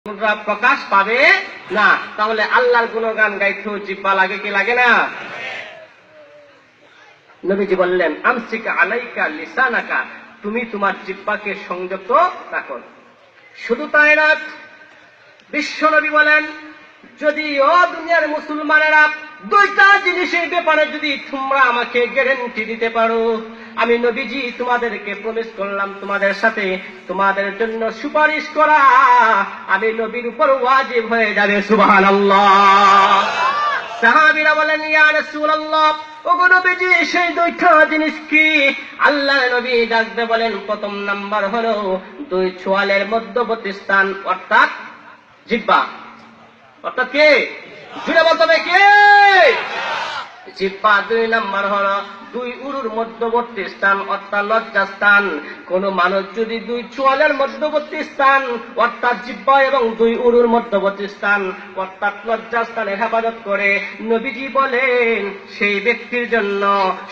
প্রকাশ পাবে না। তাহলে আল্লাহর গুণগান গাইতেও জিহ্বা লাগে কি লাগে না? নবীজি বললেন, আমসিক আলাইকা লিসানাকা, তুমি তোমার জিহ্বাকে সংযত রাখো। শুধু তাই না, বিশ্বনবী বলেন, যদি ও দুনিয়ার মুসলমানেরা দুইটা জিনিসের ব্যাপারে যদি তোমরা আমাকে গ্যারান্টি দিতে পারো, আমি নবীজি তোমাদেরকে প্রমিস করলাম তোমাদের সাথে তোমাদের জন্য সুপারিশ করা আমি নবীর উপর ওয়াজিব হয়ে যাবে। সুবহানাল্লাহ। সাহাবীরা বলেন, ইয়া রাসূলুল্লাহ, ওগো নবীজি সেই দুইটা জিনিস কি? আল্লাহর নবী ডাকতে বলেন, প্রথম নাম্বার হলো দুই চোয়ালের মধ্যবর্তী স্থান, অর্থাৎ জিহ্বা। অর্থাৎ কে? জুড়ে বলতে হবে কে? জিহ্বা। দুই নাম্বার হলো দুই উরুর মধ্যবর্তী স্থান, অর্থাৎ লজ্জাস্থান। কোন মানুষ যদি দুই চোয়ালের মধ্যবর্তী স্থান অর্থাৎ জিহ্বা এবং দুই উরুর মধ্যবর্তী স্থান অর্থাৎ লজ্জাস্থানের হেফাজত করে, নবীজি বলেন সেই ব্যক্তির জন্য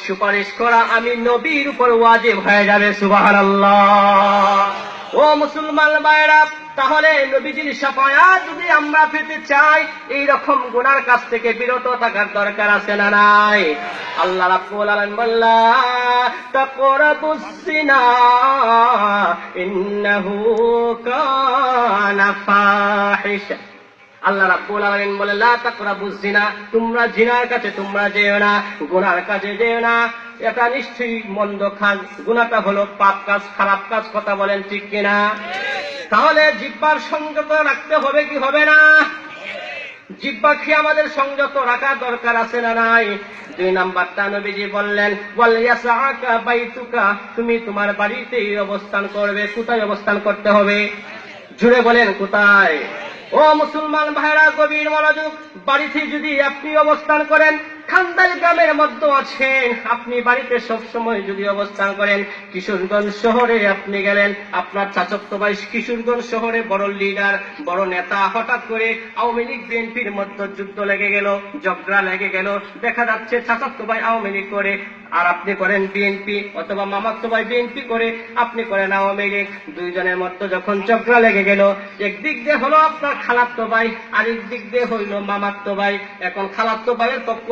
সুপারিশ করা আমি নবীর উপর ওয়াজিব হয়ে যাবে। সুবহানাল্লাহ। ও মুসলমান ভাইরা, তাহলে নবীজির শাফায়াত যদি আমরা পেতে চাই, এই রকম গুনার কাছ থেকে বিরত থাকার দরকার আছে না নাই? আল্লাহ রাব্বুল আলামিন বললেন, তাকরাবুস জিনা ইন্নাহু কানা ফাহিশা। আল্লাহ রাব্বুল আলামিন বলেন, লা তাকরাবুস জিনা, তোমরা জিনার কাছে তোমরা যেও না, গুনার কাছে যেও না। এটা নিশ্চয়ই মন্দ কাজ, গুনাহটা হলো পাপ কাজ, খারাপ কাজ। কথা বলেন ঠিক কিনা? তাহলে জিহ্বার সংযত রাখতে হবে কি হবে না? জিহ্বাকে আমাদের সংযত রাখার দরকার আছে না নাই? দুই নাম্বারটা নবীজি বললেন, ওয়াল ইয়াসআকা বাইতুকা, তুমি তোমার বাড়িতেই অবস্থান করবে। কোথায় অবস্থান করতে হবে? জুড়ে বলেন কোথায়? ও মুসলমান ভাইরা, গভীর মনোযোগ। বাড়িতে যদি আপনি অবস্থান করেন, খান্দাল গ্রামের মধ্যে আছেন, আপনি বাড়িতে সবসময় যদি অবস্থান করেন, কিশোরগঞ্জ শহরে আপনি গেলেন, আপনার চাচাতো ভাই কিশোরগঞ্জ শহরে বড় লিডার, বড় নেতা, হঠাৎ করে আওয়ামী লীগ বিএনপির মধ্যে যুদ্ধ লেগে গেল, ঝগড়া লেগে গেল। দেখা যাচ্ছে চাচাতো ভাই আওয়ামী লীগ করে আর আপনি করেন বিএনপি, অথবা মামাতো ভাই বিএনপি করে আপনি করেন আওয়ামী লীগ। দুইজনের মধ্যে যখন ঝগড়া লেগে গেল, একদিক দিয়ে হলো আপনার খালাতো ভাই, আরেক দিক দিয়ে হইল মামাতো ভাই। এখন খালাতো ভাইয়ের পক্ষ